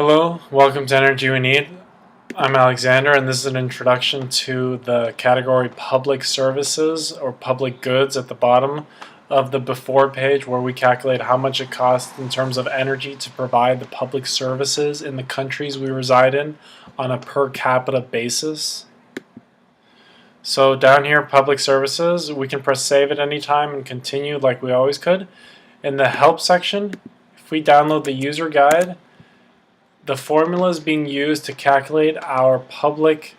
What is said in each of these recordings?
Hello, welcome to Energy We Need. I'm Alexander, and this is an introduction to the category public services or public goods at the bottom of the before page, where we calculate how much it costs in terms of energy to provide the public services in the countries we reside in on a per capita basis. So down here, public services, we can press save at any time and continue like we always could. In the help section, if we download the user guide, the formulas being used to calculate our public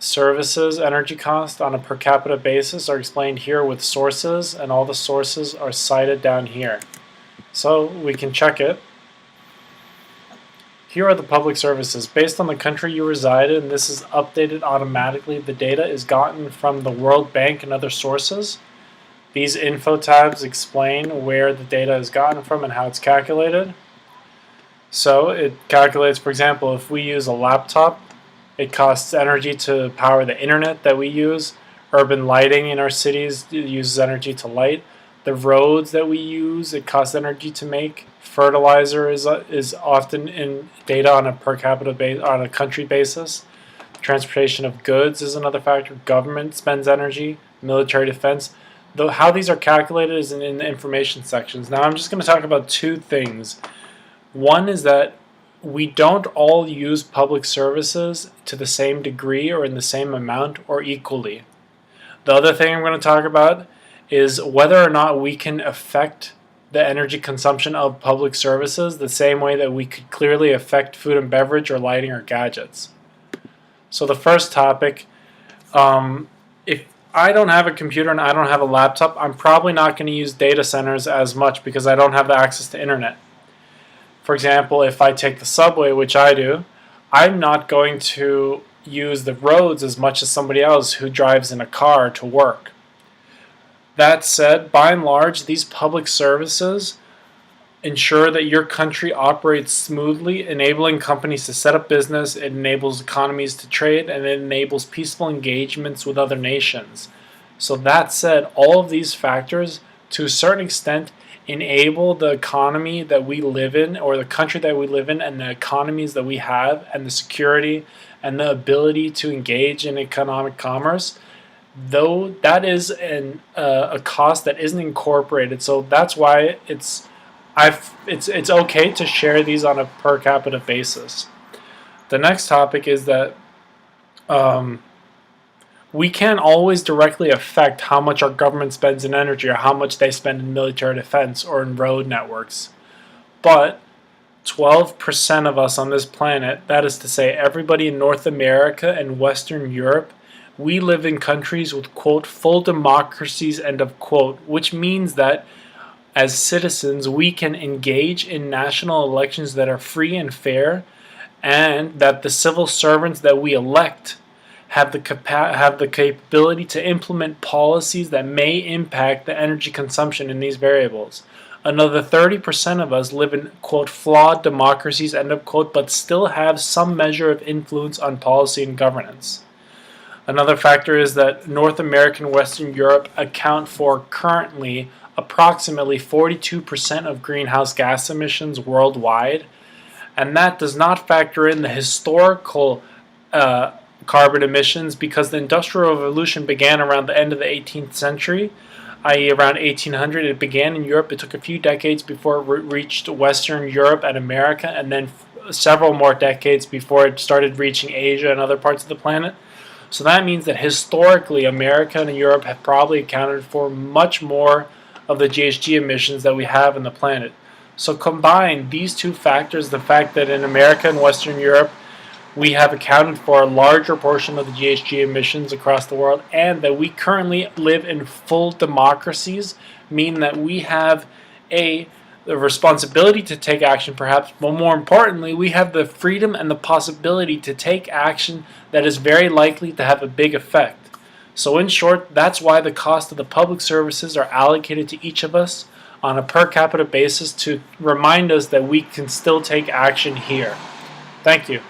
services energy cost on a per capita basis are explained here with sources, and all the sources are cited down here. So we can check it. Here are the public services. Based on the country you reside in, this is updated automatically. The data is gotten from the World Bank and other sources. These info tabs explain where the data is gotten from and how it's calculated. So it calculates, for example, if we use a laptop, it costs energy to power the internet that we use. Urban lighting in our cities uses energy to light. The roads that we use, it costs energy to make. Fertilizer is often in data on a per capita on a country basis. Transportation of goods is another factor. Government spends energy. Military defense. Though how these are calculated is in the information sections. Now I'm just going to talk about two things. One is that we don't all use public services to the same degree or in the same amount or equally. The other thing I'm going to talk about is whether or not we can affect the energy consumption of public services the same way that we could clearly affect food and beverage or lighting or gadgets. So the first topic, if I don't have a computer and I don't have a laptop, I'm probably not going to use data centers as much because I don't have the access to internet. For example, if I take the subway, which I do, I'm not going to use the roads as much as somebody else who drives in a car to work. That said, by and large, these public services ensure that your country operates smoothly, enabling companies to set up business, it enables economies to trade, and it enables peaceful engagements with other nations. So that said, all of these factors, to a certain extent, enable the economy that we live in, or the country that we live in, and the economies that we have, and the security and the ability to engage in economic commerce, though that is a cost that isn't incorporated. So that's why it's okay to share these on a per capita basis. The next topic is that we can't always directly affect how much our government spends in energy or how much they spend in military defense or in road networks. But 12% of us on this planet, that is to say everybody in North America and Western Europe, we live in countries with, quote, full democracies, end of quote, which means that as citizens we can engage in national elections that are free and fair, and that the civil servants that we elect have the capability to implement policies that may impact the energy consumption in these variables. Another 30% of us live in, quote, flawed democracies, end of quote, but still have some measure of influence on policy and governance. Another factor is that North America and Western Europe account for currently approximately 42% of greenhouse gas emissions worldwide, and that does not factor in the historical carbon emissions, because the Industrial Revolution began around the end of the 18th century, i.e. around 1800. It began in Europe. It took a few decades before it reached Western Europe and America, and then several more decades before it started reaching Asia and other parts of the planet. So that means that historically America and Europe have probably accounted for much more of the GHG emissions that we have on the planet. So combine these two factors, the fact that in America and Western Europe we have accounted for a larger portion of the GHG emissions across the world, and that we currently live in full democracies, mean that we have the responsibility to take action perhaps, but more importantly, we have the freedom and the possibility to take action that is very likely to have a big effect. So in short, that's why the cost of the public services are allocated to each of us on a per capita basis, to remind us that we can still take action here. Thank you.